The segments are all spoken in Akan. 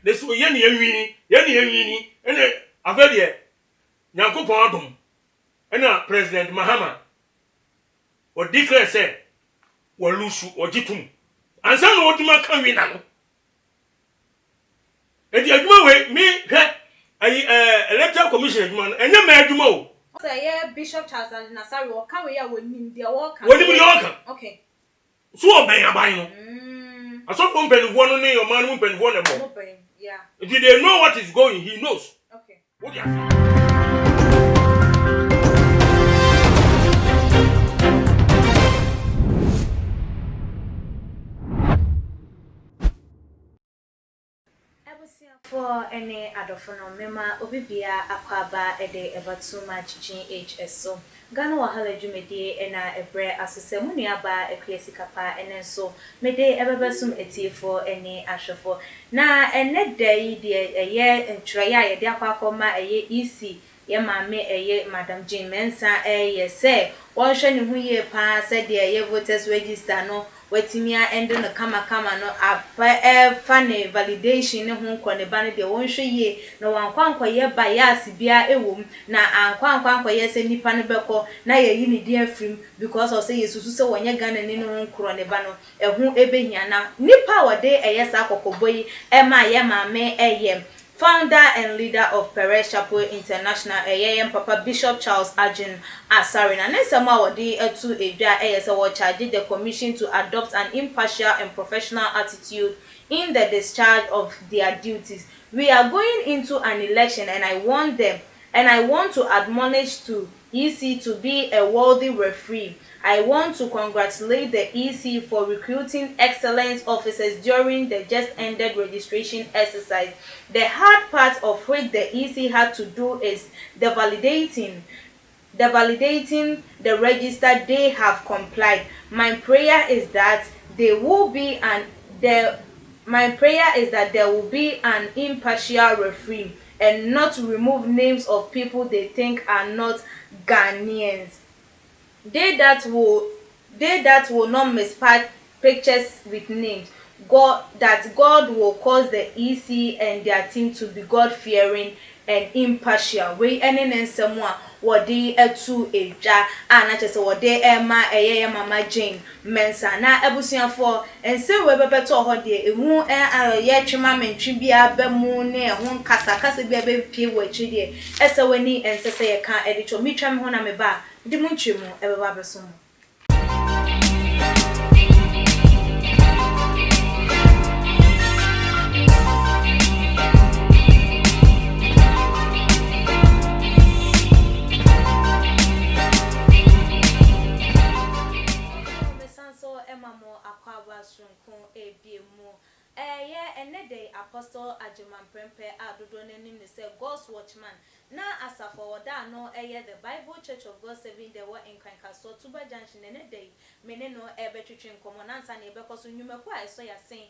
this way ye ni ene afede Nyankopon adom ena President Mahama o declare say walusu ojitum ansa no oduma kan wi na no edi aduma we mi hwe ayi electoral commission aduma no enye ma aduma o say yeah Bishop Charles and Asare o kan we ya wonim de o kan wonim de o kan okay so oben aban no asofo mpenifo no ne your man mpenifo ne bo yeah if they know what is going he knows okay what you are for any adofo mema obibia akwaba ede ebatuma chichin HS so Ghana wahala dwumedie ena ebre asese mu nuaba ekwesi kapa ene so mede ebebesum etiefo ene ahwefo na ene dai de eye ntwaya ye de akwakoma eye EC ye maame eye Madam Jean Mensah eye se won hwe ne hu ye pa se de eye voters register no watimia endo no kama no apa fane validation ne ho nkɔ ne ba ne de won hwe ye na wankwankwa ye bias bia ewom na ankwankwa ye se nipa ne bɛkɔ na ye yi ne dia frim because of say yesusu se wonye Ghana ne no nkoro ne ba no ɛho ebehia na nipa wode eye sa kokoboyi ma ye maame eye founder and leader of Perez Chapel International, Papa Bishop Charles Agyin Asare. Na nesema wodi etu edwa eyese wo charge the commission to adopt an impartial and professional attitude in the discharge of their duties. We are going into an election and I want to admonish to EC to be a worthy referee. I want to congratulate the EC for recruiting excellence officers during the just ended registration exercise. The hard part of which the EC had to do is the validating the register. They have complied. My prayer is that there will be an impartial referee and not remove names of people they think are not Ghanaians. They that will not mispack pictures with names. God will cause the EC and their team to be God-fearing and impartial. We enen semwa wodi etu eja ana chese wodi ema eye mama Jane Mensah na ebusuafo ense we bebeto ho de emu ye twema mentwi bia bemu ne ho nkasa bia be pie wachi de ese wani ensese ye kan edicho mitwa me ho na me ba di mu ntwemu ebeba beso mo Apostle Ajiman Prempe Adodo Nenim say God's watchman. Na asafo wada no the Bible Church of God serving the word in Kankaso Tuba Junction ene day mene no between common answer ne because nyuma kwa so ya saying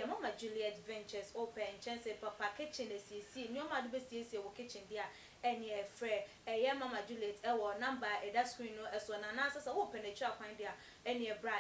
Mama Juliet Ventures open chance papa kitchen CC nyoma do be CC wo kitchen dia any frɛ Mama Juliet wo number that screen no so na na sasa wo penetra kwan dia any bra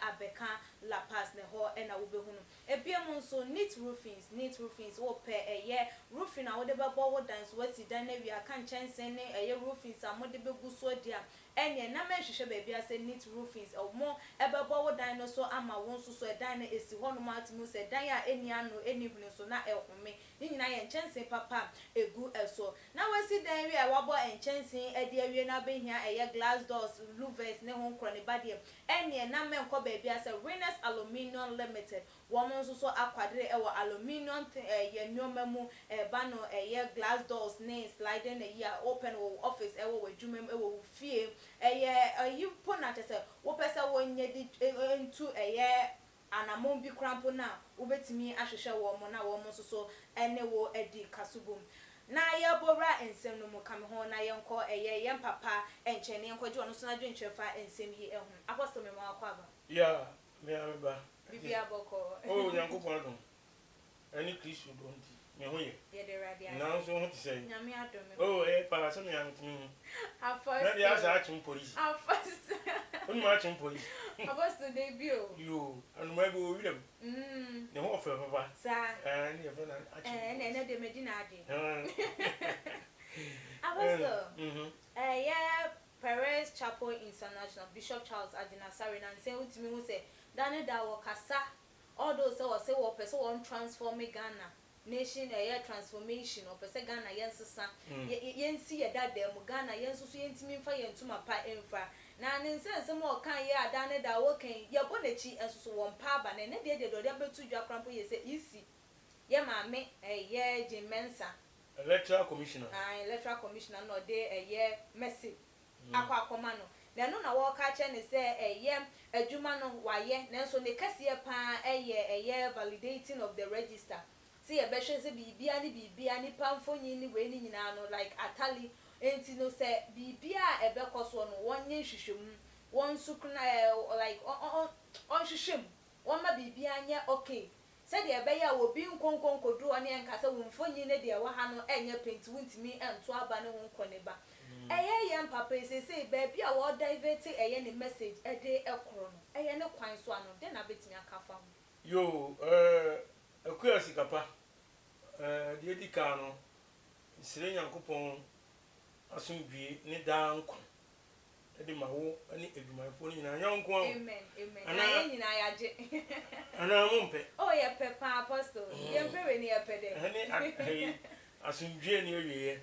abeka La Paz ne ho na wo be hunu ebiam so neat roofings wo pe roofing a wo de be bo wo dance wati dan na wi aka chance ne roofings a mo de be gu so dia any na me hwehwe ba bia say neat roofings o mo ebe bo wo dan no so ama won so dan na esi ho no matmu say dan a eni ano eni hunu so na ehome ni nyina ye chance papa egu eso na wasi dan wi a wabo enchanse ede awie na behia glass doors louvers ne ho nkro ne bade any na me nko ba bia say Winners Aluminium Limited woman so akwadere aluminium nyoma mu ba no glass doors ne sliding open office wadwumam fie you pona tese wo pese wonye di into anamon bi krampo na wobetimi ahwehwe wo mo na wo mo so ene wo edi kasubum na bora ensem no mo kam ho na yenko yem papa enchene yenko je ono so na dwentwefa ensem yi ehun apostle me ma akwa ba yeah me ameba bibia boko oh Nyankopon adom any Chris you don't. Me Yeah, the radio. Now so what to say? Nyame adom. Oh, para some young to me. Our first. That is action police. Our first. When marching police. Our first debut. You and maybe we will. The whole for papa. Sir. And you have an action. And the Medina. Our first. Yeah, Paris Chapel International Bishop Charles Agyin Asare and say to me who say Dane da wo kasa all those say wo person won transform Ghana nation transformation or person Ghana yensesa yensi ye da dem Ghana yensusu yentimi mfa yentuma pa emfa na ne sense mo kan ye adane da wo kan ye bonechi ensusu won pa ba ne de do de betu dwa krampo ye say isi ye maame ye Mensah electoral commissioner electoral commissioner no de ye message akwa no na no na wo ka che ne se adwuma no waye na so ne kase pa validating of the register see e be hwe se bibia ni pamfonyi ni we ni nyina no like atali enti no se bibia e be koso no wonye hwehwem won sukuna like on hwehwem won ma bibia nya okay se de be ya obi nkonkonkodu one enka se wonfonyi ne de wa ha no enye penti wontimi ento aba ne ho nkoneba yam papa say baby a wo divert ne message de ekro no ne kwan so ano de na betimi aka fam yo akuya sikapa de dika no sire nyankopon asomdwie ne danko de mawo ani edwumayfo ni nyina nyanko amen ana nyina yaje ana mompe oh ye pepa apostle ye mpewe ni ye pede ani asomdwie ne wiye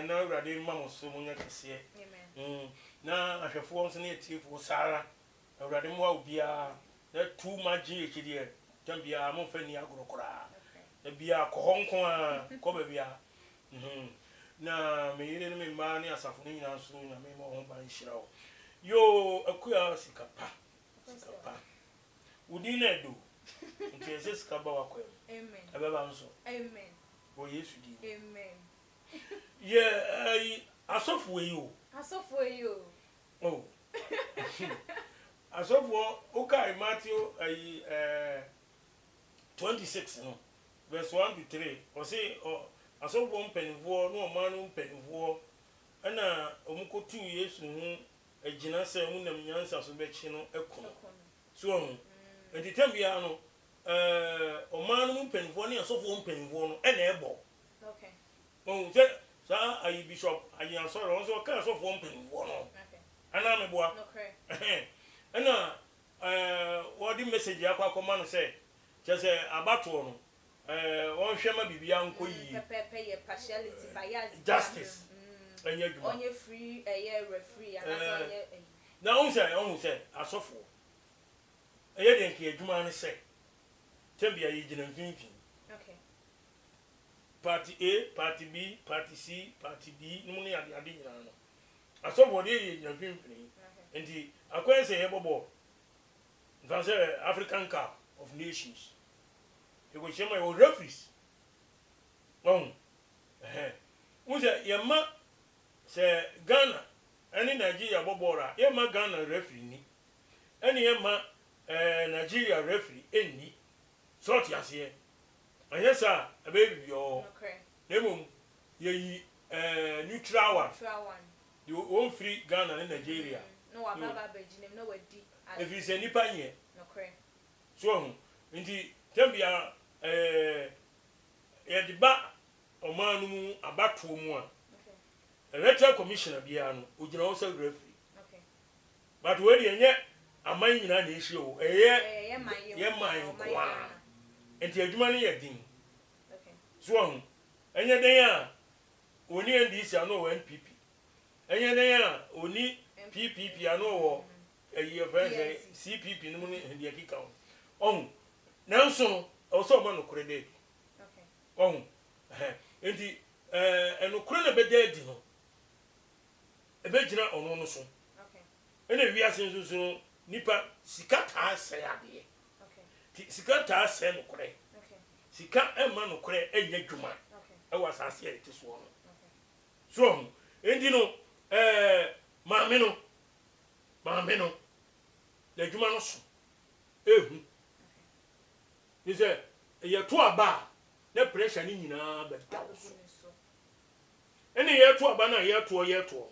na awurade ma so munya kese na ahwefo nso ne etiefo sara awurade mo obia na too much ekidi tambia mo fa ni agorokora e bia kohonko a ko ba bia na me yire ne me ma ne asafo ne nyina so na me mo ho ba nhirawo yo akuya sikapa udi na do nti ese sikapa wakwa amen abeba nso amen o yesu di amen yeah asofo yi oh asofo okay Matthew 26 no verse 1 to 3 o say asofo mpenifo no omanu mpenifo ana omukotu yesu hu agina se hu nam nyansa so bechi no ekono so entitambia no omanu mpenifo ne asofo mpenifo no na ebo okay oh say sa ayi Bishop Agyin Asare on so kan asofo mpenifo no okay ana meboa okay ana what the message akwa koma no say chese abato no won hwema bibia nko yi pepe partiality bias justice anya djuma onye free referee anaso onye na on say asofo den ke djuma no say tambia yi gina mfimfin okay party A party B party C party D no ne ade nyina no asofo de yi gina mfimfin enti akwense yebobo nfanse African Cup of Nations you go shema your referees uze yema se Ghana ani Nigeria bobora yema Ghana referee ni ani yema Nigeria referee eni sort yase anyesa abebi yo okay nemum yeyi neutral one you won free Ghana and Nigeria no wa baba beginem no wadi if you say nipa nye okay so nti tambia ye diba omanu mu abato mu a electoral commissioner bia no ogina wo say referee okay but we dey nye aman nyina na ehie o ye man kwa nti adwuma no ye din okay so enye den a oni NDC ano wo NPP enye den a oni PPP ano wo eyi verse CPP no ni de kika on nanso also ma no kore dey okay on enti enokore na bededi no ebegina ono no so okay ene wiase nso nipa sikata asɛ ade okay sikata asɛ no kore okay sika ema no kore enya dwuma okay ewa asase e te so no okay so enti no maame no da dwuma no so ehu ni sɛ ye to aba na pressure ni nyina bɛda wo so ɛne yɛto aba na yɛto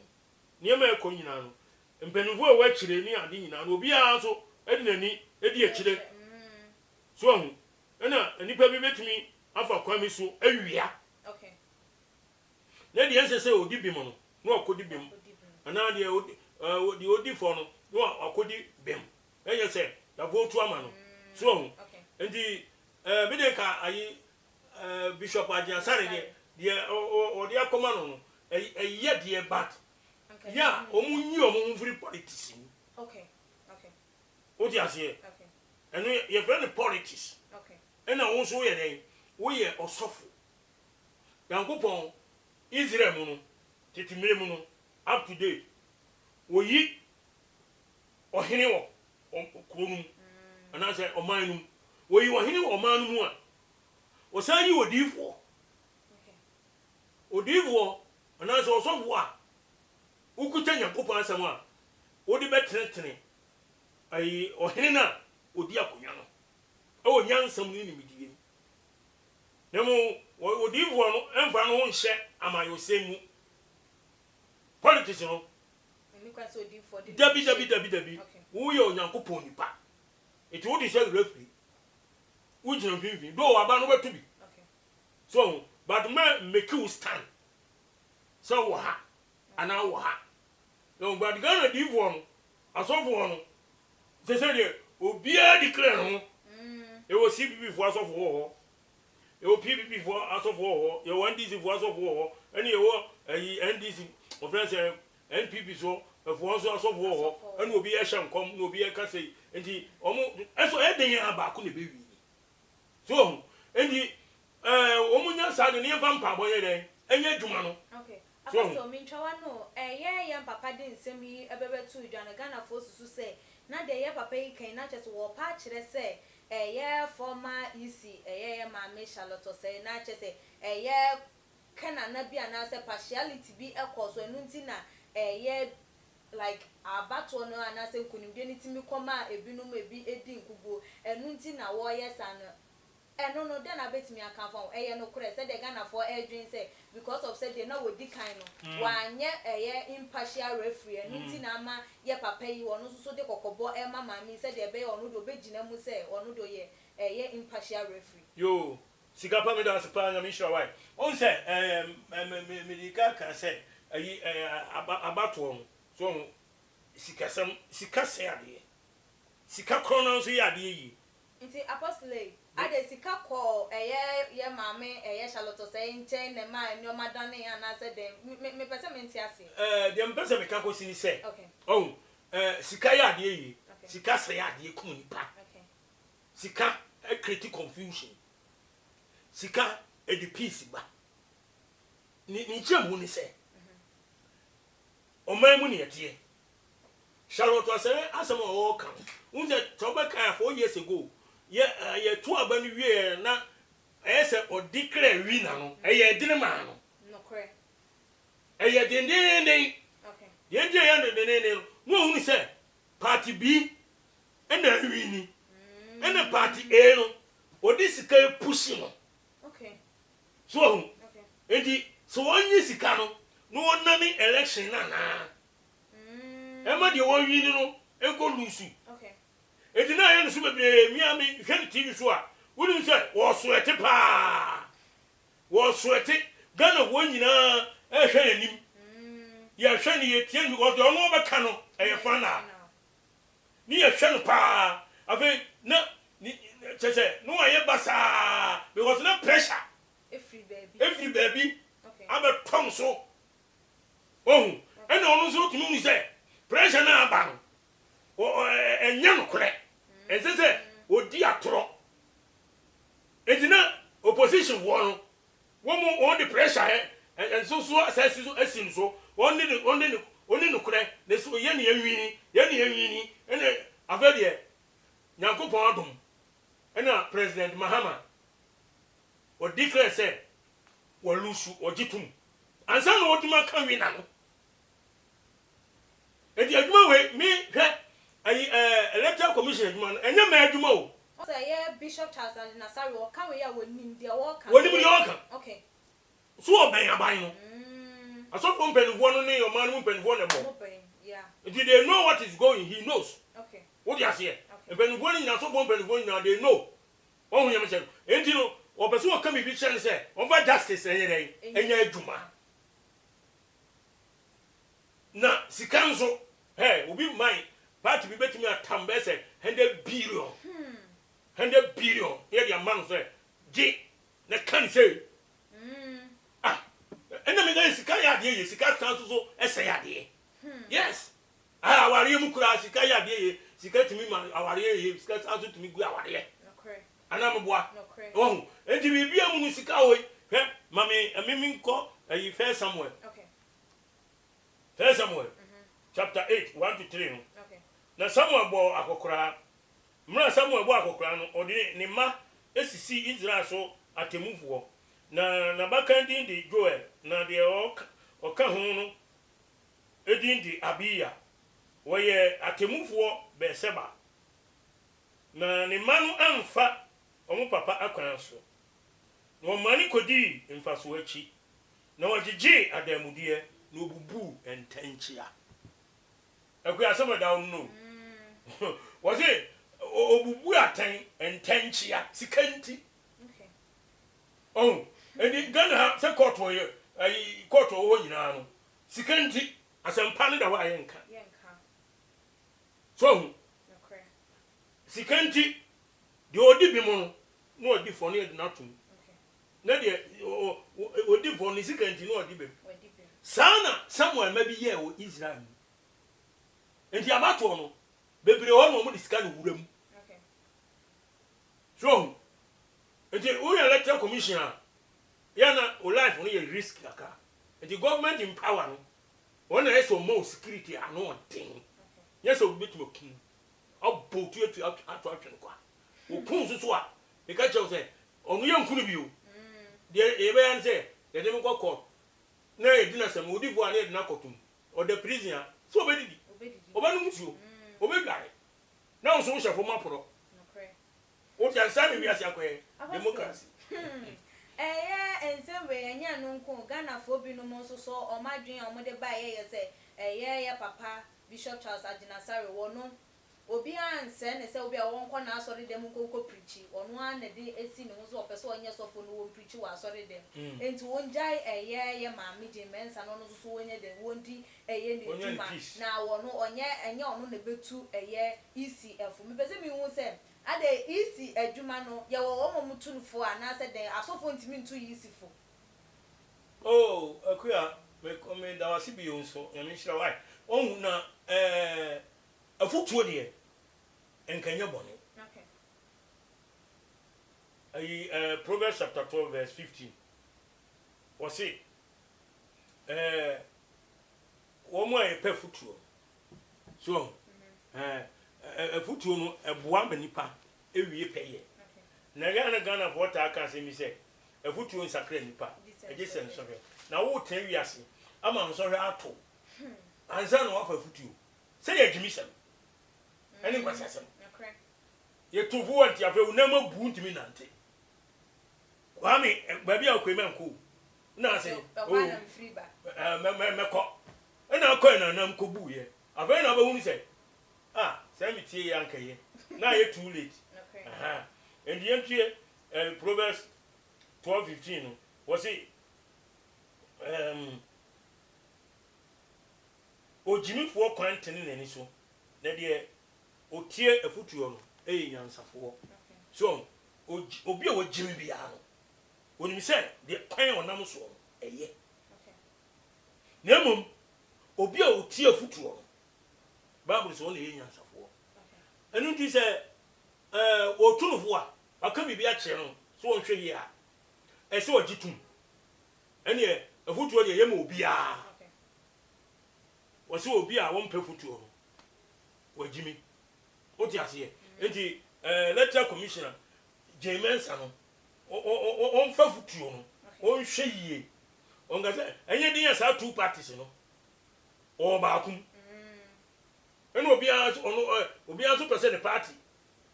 niema ɛkɔ nyina no mpanimfo a wɔakyire ni ade nyina no obiara so ɛde n'ani ɛdi akyire so ahu ɛna nipa bi betumi afa kwame so awia na deɛ nsɛ sɛ odi bi mu no na ɔkɔdi bi mu anaa deɛ odi fɔ no na ɔkɔdi bɛm ɛyɛ sɛ yɛafɔ tu ama no so ahu nti bi de ka ayi Bishiop Agyin Asare deɛ ɔde akɔma no no ɛyɛ deɛ bad ya ɔmo nyi ɔmo mfiri politics mu wodi aseɛ ɛno yɛfrɛ no politics ɛna wo nso woyɛ dɛn woyɛ ɔsɔfo Nyankopɔn Israel mu no tetemire mu no up to date woyi ɔhene wɔ kuro mu anaasɛ ɔman no mu woyi ɔhene wɔ ɔman no mu a osan yi odiifoɔ anaasɛ ɔsɔfo a ukuta Nyankopɔn asɛm a wode bɛtenetene ayi ɔhene na odi akonnwa no ɛwɔ nyansam ne nimidie na mo odiifoɔ no ɛmfa no ho nhyɛ amayɔsɛm mu politics no dabi woyɛ Onyankopɔn nipa eti wode sɛ referee ujina mfimfini do aba no betu bi so but make you stand so wo ha ana wo ha no but Ghana divo no asofo no se de obia declare no e wo CPP fo asofo ho e wo PPP fo asofo ho e wo NDC fo asofo ho ene e wo NDC o friends NPP so fo so asofo ho ene obi e hye nkom na obi e ka sei enti omo eso e den ya ba ko ne bewi so endi omunya sade ne yɛfa mpa bɔyɛ dɛn ɛnyɛ adwuma no okay apostle mintwa no yɛ papa de nsɛm yi ɛbɛbɛto dwane Ghana fo susu sɛ na de yɛ papa yi kan na kyerɛ wɔ pa kyerɛ sɛ yɛ former EC yɛ maame Charlotte sɛ na kyerɛ sɛ yɛ kana na bi ana sɛ partiality bi ɛkɔ so enu nti na yɛ like abato no ana sɛ nkunimde ne timi kɔma ebinom ebi edi nkugo enu nti na wɔyɛ sa no eno no den abetimi aka fa no kure say the Ghana for edwin say because of say they na wodi kan no wanye impartial referee enu nti na ama ye papa yi ono so de kokobo ma mami say the be ono do begina mu say ono do ye impartial referee yo sika pa me da sepa na me sure why on say medical can say abato so sika say ade sika krono so ye ade yi nti apostle ade sika call ye maame Charlotte say nchen na ma nyoma dane ana say dem me pese me ntiase dem pese me ka ko sini say okay oh sika ya ade yi sika say ade kum nipa okay sika create confusion sika e the peace ba ni nchemu ni say oman mu ne yete Charlotte say asem o kan unje toba kan 4 years ago ye to abanu wie na ese o declare winner no dine ma no no kre dindindin okay ye je ya dindindin no hu ni se party B na wini na party A no o di sika push no okay so hu okay enti so onyi sika no no wonani election na ma de won wini no enko lusu okay eti na ye nso bebre mi ami hwe TV so a woni se wo soete pa wo soete Ghana wo nyina hwe nanim ya hwe ne ye tie mi ko do no be ka no fa na ni ye hwe no pa afi na ni se no aye basa because no pressure every baby okay aba tom so oh and ono so tumi ni se pressure na aba no enya no kore ensese odi atoro edina opposition wo no wo the pressure and so assess so asin so oni no kore na so ye ne yanwini ene afede Nyankopɔn adom ena president Mahama o declare say wo lusu ogitum ansa na oduma kan wina no edi adwuma we mi hwe electoral commission adwuma no enya ma adwuma o say yeah Bishop Charles and Asare or can we ya wonim dia wo kan. Wonim dia wo kan. Okay. So oben aban no. Asofo mpenfo no ne your man mpenfo ne bo. Yeah. If they know what is going, he knows. Okay. What you say? Mpenfo ni na sofo mpenfo ni they know. Ohun yam say. Enti no, obeso o ka mi bi chen say, over justice enye dey, enye adwuma. Na sikanzo, hey, obi mai party bi betimi atambe say 100 billion. 100 billion. Here the man say, G, na kan say. And I mean, sika ya de ye, sika kan so ese ya de. Yes. Aware mu kura sika ya de ye, sika timi ma aware ye, sika so timi gu aware ye. Okay. Anam boa. Oh, enti bi bia mu sika we, he, mame amemi nko ayi First Samuel. Okay. First Samuel. Chapter 8, 1 to 3. Okay. Na Samuel bo akokora. Mra Samuel bo akokora no, odi ne ma esisi Israel so atemufuo. Na bakandi di Joel na de oka ho no edin di Abiya woye atemufuo Beseba na ne manu amfa omo papa akwan so na o mani kodi mfaso achi na wagigi adamudie na obubu entanchia akwa asema da no was it obubu atan entanchia sikanti okay oh and Ghana say court wo ye ai court wo nyina no sikanti asempa ne da wa yenka so okay sikanti de odi bi mo no odi for no edi natum okay na de odi for ni sikanti no odi bi sana Samuel ma bi ye wo Israel enti abato no bebre wo no mo disika no wuram okay so enti wo ya electoral commissioner yana o life no ye risk aka the government in power no one is so more security ano thing yes o bit mo kin obo tu atu kwa o kun so a e ka chew say onu ye nkunu bi o de e be yan say de dem go court na e dina sam odi vo na e dina kotum o de prison so obedidi obanu musuo obedare na o so shefo maporo okay o ti ansa mi wi ase akoye democracy ensemble enya no nko Ghana fo bi no mo so so o madwen o mo de ba ye say ye papa Bishop Charles Asare wono obi anse ne se obi a won kọ na asori dem ko preach onu an na de esi ne so opese onye sofo no won preach wa asori dem enti won jai ye maami je Mensah no so wonye dem won di ye ne duma na wono onye enye onu na betu ECF me pese mi hu se ade isi adwuma no ye wo mo mutunfo ana se den asofo ntimi ntu yisifo oh akuya me da wasi bi yonso ya me shira wai ohun na afutuo de enkanya bone okay ayi Proverbs chapter 12 verse 15 was it wo mo e pefutuo so afutuo no eboa manipa ewie peye na Ghana for ta aka se mi se afutuo nsakra nipa ejese nsore na wo tan wiase ama nsore ato anza no afa afutuo se ye gimisem eni kwasasem okay ye tuvu anti afa unama bu ntimi nante kwami baby akwema nko na se o free ba meko ena akọ na nam ko bu ye afa na ba hunu se say me tie yankaye na ye too late okay and the entry Proverbs 12:15 was it ojimifo kwantene nani so na de otie afutuo no nyansafo so obi a wajimi bia no onim se de kwan onam so eye na mum obi a otie afutuo no Bible so na nyansafo enu ti se otunufo a aka bibia kye no so wonhwe yi a ese ogitum ene afutuo de yema obi a wose obi a won pefutuo no wajimi oti ase enti electoral commissioner Mensah no on fafutuo no on hwe yi on ga se enye din ya sa two parties no o ba akum ene obi a so pese the party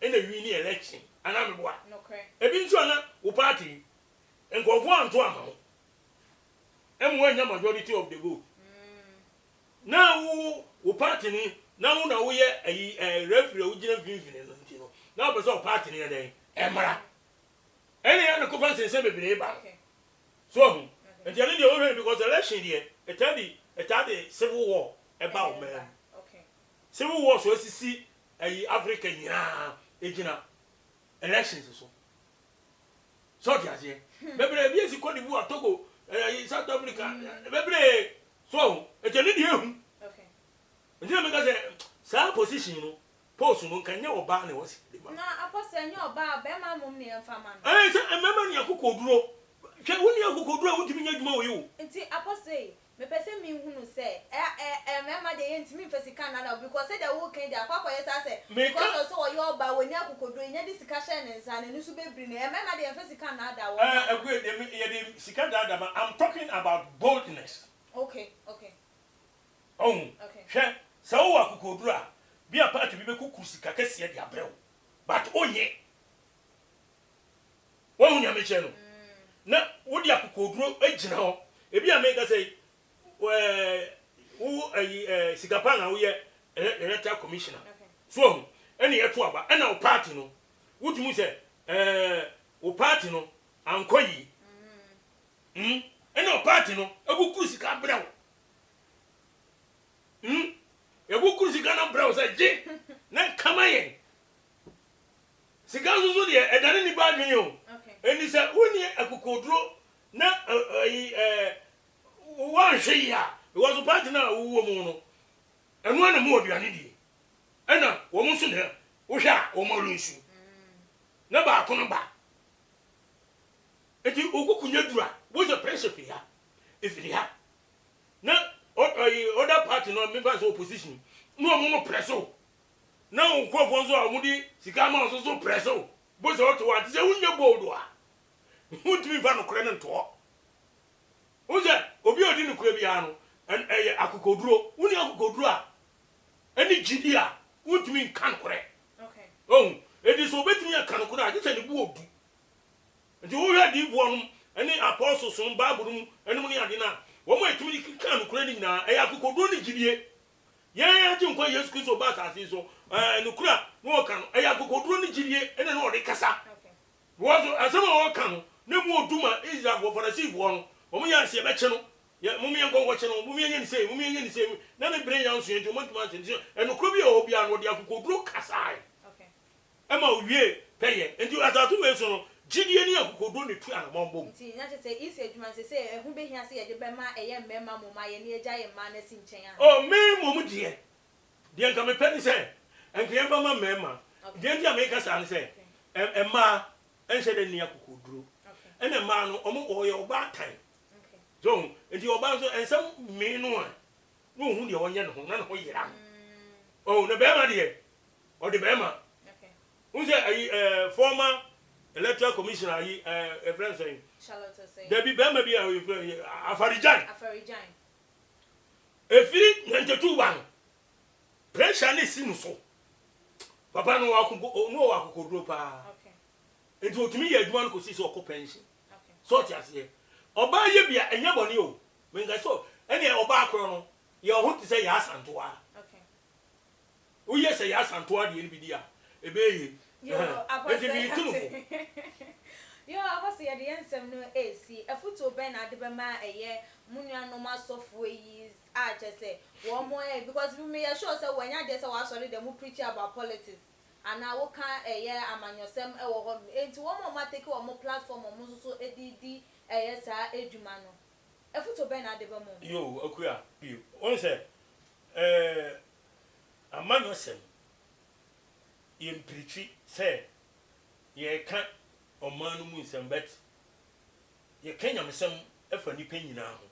ene win election ana me boa no cre ebi nso na wo party nkofo anto ama emu anya majority of the vote na wo party ni na wo na wo ye ayi referee wo gina finfin no ntino na wo person party ni den emra ene ya no ko fan sense bebre ba so and you need already because election here it had the civil war about man civil war so sisi ayi Africa nyina ejina elections so dia je bebre bi esi Cote d'Ivoire Togo South Africa bebre so it need you okay nti me ka say sa position no post no kan nya oba na wasi na apostle nya oba be ma mum ne emfa ma no say emema ne akokoduro hwe woni akokoduro wutimi nya dwuma wo yi nti apostle me pese mi hunu say mema de yentimi mfasika na because say the whole can dey akwa yes say because so wo yo ba woni akokoduro nya di sika hye ne nsa ne nusu bebri ne mema de mfasika na da wo ye de sika da ma I'm talking about boldness okay okay hwe sa wo akokoduro a bi a party bi be kuku sika kese de abrew but onye wo hunya me che no na wo di akokoduro agina ho ebi a make say wo sikapa na wo ye electoral commissioner so ene ye to aba ena wo party no wutumu se wo party no ankoyi ena wo party no ebuku sika brew ebuku sika na brew se je na kamaye sika zuzu de edane ni ba dwen o eni se woni akokoduro na one share because the party na wo mu no enu na mu oduane die ena wo mu so na wo hwa wo ma lunsu na ba ko no ba eti okukunya dura wo se pressure fi ha if ya na other party no me fa so opposition no mo no presso na wo krofo so a wo di sika ma so presso bo se oto wa ti se wunya bold a mutumi fa no kore no to Oje obi odi ni kure bia no akokoduro woni akokoduro a eni gidi a wutumi kan kore okay edi so betumi akan kore a gese ni bu odu nti wo hwa di bo no eni apostles no bible no eni ni ade na wo mo etumi kan kore ni na akokoduro ni gidie ye ti nko Yesu Kristo ba ta si so ni kura no kan akokoduro ni gidie eni na odi kasa okay wo so asema wo kan na mu oduma Israel for Pharisee wo no omu ya se be che no ya mu mi enko che no mu mi yen se na me bre ya nso enti o mantuma enti eno kro bi a obi an odi akokoduro kasai okay ema owie peye enti asatu we so no gidie ni akokoduro ne tu an mombo enti nya che se isi adwuma se ehu be hia se ye de be ma eye mmema mo ma ye ne eja ye ma na si nchen a o me mo mu die nka me peni se enka ye ma mmema die ntia me kasa an se emma enhye de ni akokoduro ene ma no omo oye oba tan so enti oba so ensam me no a no hu de wonye no ho na no yira oh na be ma de o de be ma okay unse ai former electoral commissioner ai friend saying Charlotte say there be be ma bi afarijan efiri 92 ban pressure ne si no so papa no wakokoduro pa okay enti otumi ye adwuma no ko si so ko pension okay so ti ase oba ye bia enya boni o menga so ene oba akro no ye ho ti se ya asantoa okay o ye se ya asantoa de bi dia ebe ye yo abose yo abose ye de ensem no AC afuto ben na de be ma eye munua no masofo yi a chese wo mo because me ye sure say wanya de say wa sorry dem preach about politics and I will can amanyosem e wo ho enti wo mo ma take wo mo platform mo so edidi yes eduma no efuto ben na de be mo yo akua bio won say amanyosem ye preach say ye kan omanu mu nsem bet ye kenya mesem efa ni penyina ho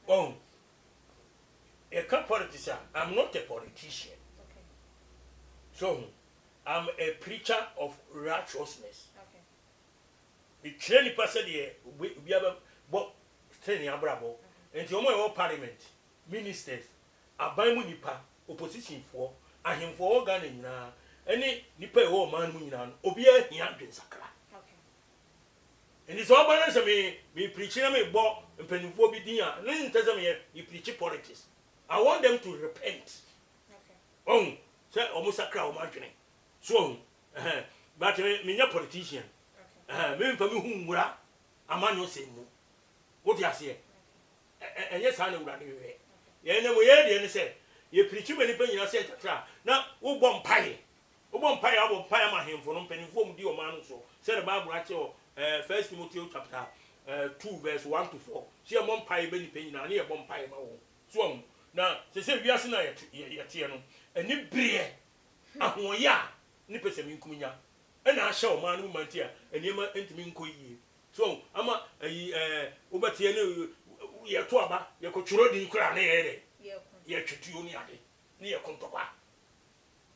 oh ye kan politics I'm not a politician. So, I'm a preacher of righteousness. Okay. The training person here, we have a training abrabo. And you know parliament, ministers, abamu nipa, opposition for, and him for Ghana any nipa e wo man mu nyina no obi ahia dwen sakra and it's all balance me preaching me bo mpanimfo bi din a no nteze me preach politics. I want them to repent. Okay. Say almost sakra o madwene. So but me nya politician. Me mfa me hu nwura amano semu. What you say? Enye sa na wura de we. Ye na mo ye de ne say ye preach me nipa nyina say tatra na wo bom mpae. Wo bom mpae abo mpae ma hemfo no mpanimfo mu di o man so. Say the Bible ache o 1 Timothy chapter 2 verse 1 to 4. See a mom mpae be nipa nyina na ye bom mpae ma wo. So na se wiase na ye tie no eni brie ahoya ni pese mi nkunya e na ahye o man mu mantia enima entimi nkoyie so ama obatie ne ye to aba ye ko tworo din kura na ye de ye twetuo ni ade ni ye kontokwa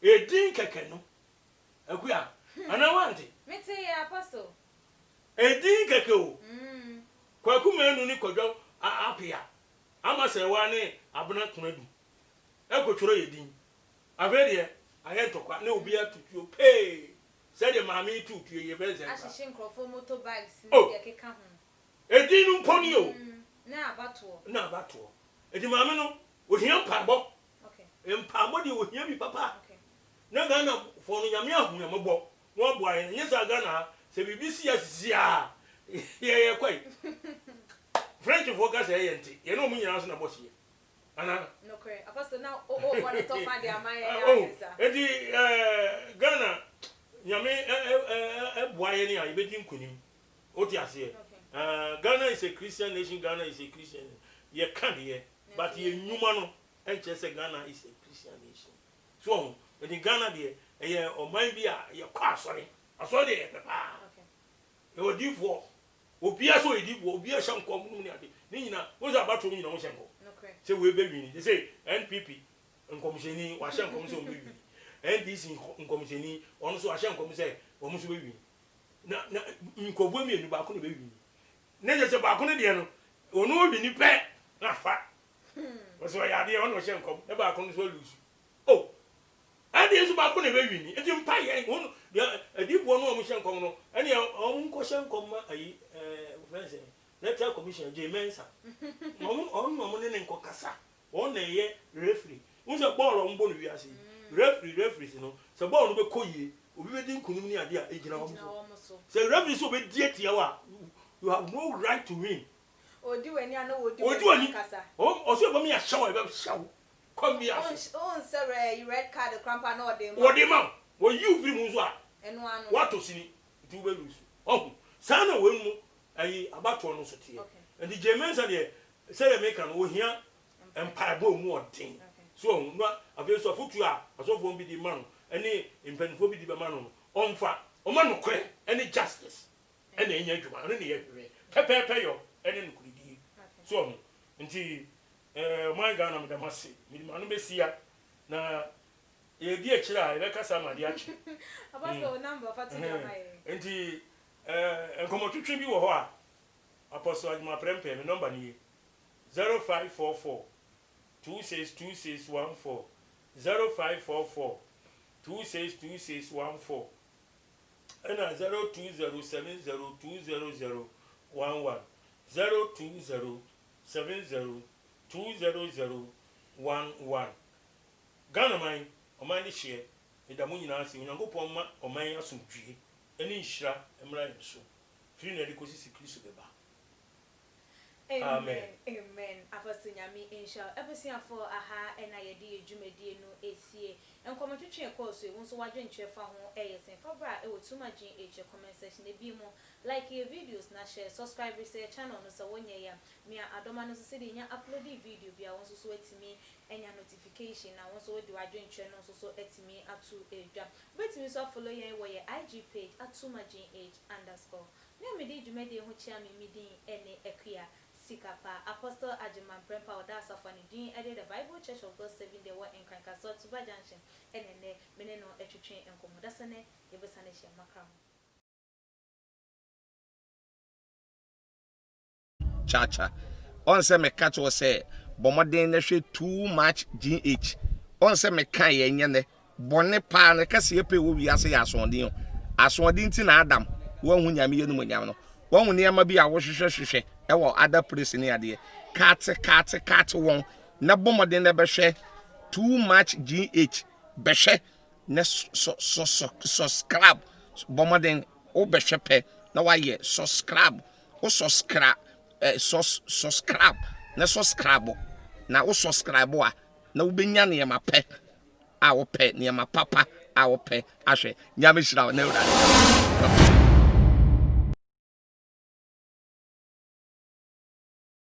e din keke no akuya ana wanti mete ya apostle e din keke o kwaku menu ni kodwo apia ama se wa ne abena kunadu e ko tworo ye din avere aye tokwa na obi atutuo pay said the mammy took you ye bezen ashishin crofo motorbikes ni keka ho edinu mponi o na abato edi mame no ohia pabo okay empabo de ohia bi papa okay na Ghana fo no nyame ahu ambo no bo aye nyesa Ghana se bibisi asisia ye kwai French focus ye nti ye no mu nyina so na bosie ana no correct apostle now what the top and the amaya edi Ghana nyame boaye ni a yebedi nkunim oti ase Ghana is a Christian nation. Ghana is a Christian ye can here but ye nyuma no enche say Ghana is a Christian nation so in Ghana there ye o man bia ye kwa asori de papa okay e odi fo obi aso edi fo obi a shankom no ni ade ni nyina wo za bato nyina wo shanko okay say we be wini they say NPP nkomsheni wa shankom so we wini NDC nkomsheni ono so wa shankom say wo muso be wini na nkobo mi enu ba ko no be wini na je se ba ko no de no ono wini pe na fa so ya de ono shankom e ba ko no so lose oh ade so ba ko no be wini enti mpa ye ono edi bo no mo shankom no ene o nko shankom ma ayi friends Electoral Commission je Mensah on ne nko kasa on na ye referee unse ball on bonu wiase referees no se ball no be koyie obi be din kunum ni ade a ejina wo so se referee so be die tie wa you have no right to win odi wani ana odi kasa o so be me a show e be show come be aso on sir you red card the crampa no odi ma wo you free mu so a eno ano what to sini tu be lose oh sana we mu ayi abato no so tie and the Mensah de say the make no ohia empire bo mu odin so no afi so fotu a asofo bi di man ene impanfo bi di be man no onfa o man no kre ene justice ene enya adwuma ene ne yehwe pepepe yo ene no kuridi so nti my Ghana me damase me manu be sia na ye di akira e be kasa ma di achi abaso number fatini amaye nti enkomotwetwe bi wo ho a Apostle Agyin prempe me number ni 0544 262614 0544 262614 and 0207020011 0207020011 Ghana man oman ni share edamu nyina se Onyankopon ma oman asomdwie eni nhira emra yeso firi na edikosi sikristo beba. Amen. Amen. Apostle Nyami insha ebesia for aha ena yedi edwumedie no esie enkomotwetwe course we nso wadwe ntwefa ho eyesen fabra e wotumagin eche comment section e bi mo like your videos na share subscribe say channel no so wonye ya mia adoma no so se de nya upload video bia won so etimi enya notification na won so we de wadwe ntwe no so etimi atu edwa betimi so follow yen wo ye IG page @tumagin_age_ na me de dwumedie ho chia me midin ene ekua Sikapa Apostle Agyin Prempa Oda Asafani din ede the Bible Church of God 7 they were in Exp0ses Junction enene meneno etwetwe enkomodasane yebesane hia makram chacha on se me catch o say bomoden na hwe too much GH on se me kan ye nye ne bɔne paa ne kɛse yɛ pe wo wiase yɛ asoɔden asoɔden ti na Adam wɔn hu nyame yɛ no nyam no wɔn hu nneɛma bi a wɔhwehwɛ ɛwɔ other place ne adeɛ kate wɔn na bɔmɔden na bɛhwɛ too much GH bɛhwɛ na subscribe bɔmɔden o bɛhwɛ pɛ na wayɛ subscribe o subscribe subscribe na subscribe na o subscribe a na wo benya nneɛma pɛ a wo pɛ nneɛma papa a wo pɛ ahwɛ nyame hyira wo na wura